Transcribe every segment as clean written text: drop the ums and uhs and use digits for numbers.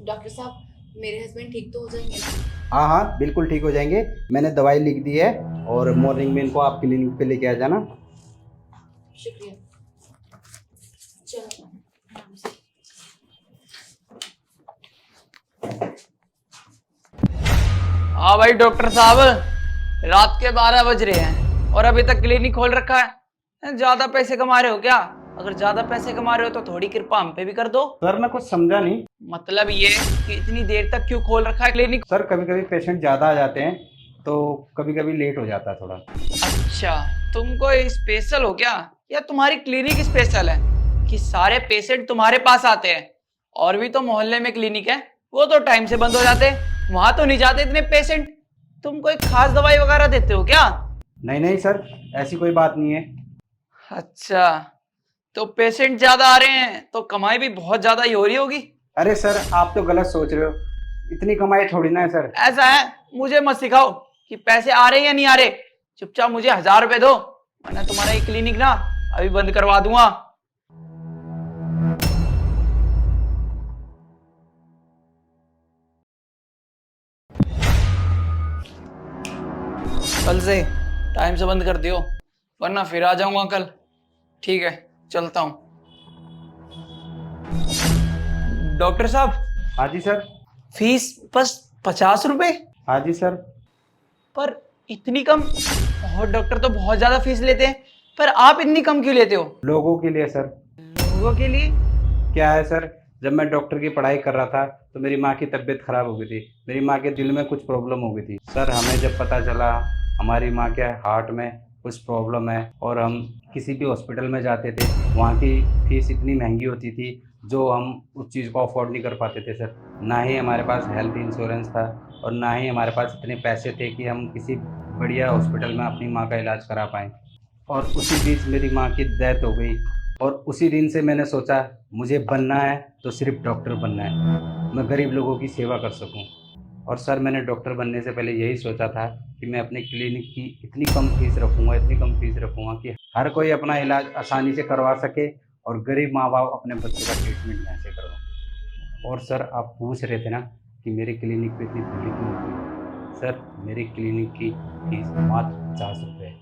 Doctor साहब मेरे husband ठीक तो हो जाएंगे ना? हाँ हाँ बिल्कुल ठीक हो जाएंगे। मैंने दवाई लिख दी है और मॉर्निंग में इनको आप क्लिनिक पे लेके आ जाना। शुक्रिया। चलो आराम से। हाँ भाई डॉक्टर साहब, रात के 12 बज रहे हैं और अभी तक क्लिनिक खोल रखा है। ज्यादा पैसे कमा रहे हो क्या? अगर ज्यादा पैसे कमा रहे हो तो थोड़ी कृपा हम पे भी कर दो। सर मैं कुछ समझा नहीं। मतलब ये कि इतनी देर तक क्यों खोल रखा है क्लिनिक? सर कभी कभी पेशेंट ज़्यादा आ जाते हैं तो कभी कभी लेट हो जाता है थोड़ा। अच्छा, तुम कोई स्पेशल हो क्या, या तुम्हारी क्लिनिक स्पेशल है कि सारे पेशेंट तुम्हारे पास आते हैं? और भी तो मोहल्ले में क्लिनिक है, वो तो टाइम से बंद हो जाते हैं, वहां तो नहीं जाते इतने पेशेंट। तुम कोई खास दवाई वगैरह देते हो क्या? नहीं नहीं सर, ऐसी कोई बात नहीं है। अच्छा, तो पेशेंट ज्यादा आ रहे हैं तो कमाई भी बहुत ज्यादा ही हो रही होगी। अरे सर आप तो गलत सोच रहे हो, इतनी कमाई थोड़ी ना है सर। ऐसा है, मुझे मत सिखाओ कि पैसे आ रहे या नहीं आ रहे। चुपचाप मुझे 1000 रुपए दो, वरना तुम्हारा ये क्लिनिक ना अभी बंद करवा दूंगा। कल से टाइम से बंद कर दियो, वरना फिर आ जाऊंगा कल। ठीक है, चलता हूँ। डॉक्टर साहब, हाँ जी सर। फीस बस 50 रुपए? हाँ जी सर। पर इतनी कम? और डॉक्टर तो बहुत ज्यादा फीस लेते हैं, पर आप इतनी कम क्यों लेते हो? लोगों के लिए सर। लोगों के लिए? क्या है सर, जब मैं डॉक्टर की पढ़ाई कर रहा था तो मेरी माँ की तबीयत खराब हो गई थी। मेरी माँ के दिल में कुछ प्रॉब्लम हो गई थी सर। हमें जब पता चला हमारी माँ के हार्ट में कुछ प्रॉब्लम है और हम किसी भी हॉस्पिटल में जाते थे, वहाँ की फीस इतनी महंगी होती थी जो हम उस चीज़ को अफोर्ड नहीं कर पाते थे सर। ना ही हमारे पास हेल्थ इंश्योरेंस था और ना ही हमारे पास इतने पैसे थे कि हम किसी बढ़िया हॉस्पिटल में अपनी माँ का इलाज करा पाएँ। और उसी बीच मेरी माँ की डेथ हो गई और उसी दिन से मैंने सोचा मुझे बनना है तो सिर्फ डॉक्टर बनना है, मैं गरीब लोगों की सेवा कर सकूं। और सर मैंने डॉक्टर बनने से पहले यही सोचा था कि मैं अपने क्लिनिक की इतनी कम फीस रखूँगा, इतनी कम फीस रखूँगा कि हर कोई अपना इलाज आसानी से करवा सके और गरीब माँ बाप अपने बच्चों का ट्रीटमेंट यहाँ से करवाएं। और सर आप पूछ रहे थे ना कि मेरे क्लिनिक पे इतनी भीड़ क्यों होती है। सर मेरी क्लिनिक की फीस मात्र 50 रुपये है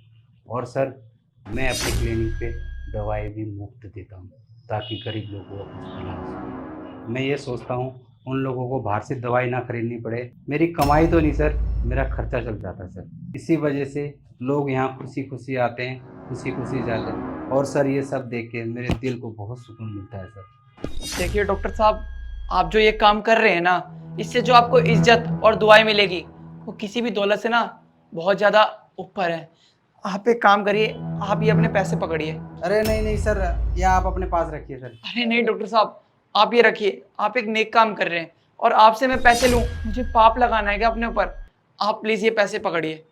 और सर मैं अपनी क्लिनिक पे दवाई भी मुफ्त देता हूँ ताकि गरीब लोगों को कुछ भला हो सके। मैं ये सोचता हूँ उन लोगों को बाहर से दवाई ना खरीदनी पड़े। मेरी कमाई तो नहीं सर, मेरा खर्चा चल जाता है सर। इसी वजह से लोग यहाँ खुशी खुशी आते हैं, खुशी खुशी जाते हैं और सर ये सब देख के मेरे दिल को बहुत सुकून मिलता है सर। देखिए डॉक्टर साहब, आप जो ये काम कर रहे हैं ना, इससे जो आपको इज्जत और दुआएं मिलेगी वो किसी भी दौलत से ना बहुत ज्यादा ऊपर है। आप एक काम करिए, आप ये अपने पैसे पकड़िए। अरे नहीं नहीं सर, ये आप अपने पास रखिए सर। अरे नहीं डॉक्टर साहब, आप ये रखिए। आप एक नेक काम कर रहे हैं और आपसे मैं पैसे लूं, मुझे पाप लगाना है क्या अपने ऊपर? आप प्लीज ये पैसे पकड़िए।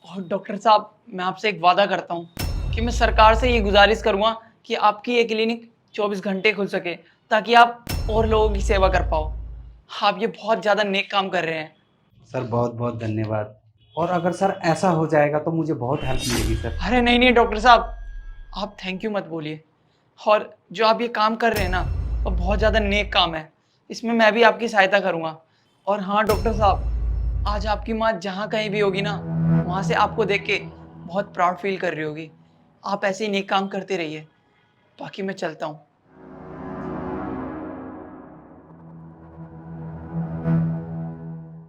और डॉक्टर साहब, मैं आपसे एक वादा करता हूँ कि मैं सरकार से ये गुजारिश करूँगा कि आपकी ये क्लिनिक 24 घंटे खुल सके, ताकि आप और लोगों की सेवा कर पाओ। आप ये बहुत ज़्यादा नेक काम कर रहे हैं। सर बहुत बहुत धन्यवाद। और अगर सर ऐसा हो जाएगा तो मुझे बहुत हेल्प मिलेगी सर। अरे नहीं नहीं डॉक्टर साहब, आप थैंक यू मत बोलिए। और जो आप ये काम कर रहे हैं ना, वो बहुत ज़्यादा नेक काम है, इसमें मैं भी आपकी सहायता करूँगा। और हाँ डॉक्टर साहब, आज आपकी माँ जहाँ कहीं भी होगी ना, वहाँ से आपको देख के बहुत प्राउड फील कर रही होगी। आप ऐसे ही नेक काम करते रहिए। बाकी मैं चलता हूँ।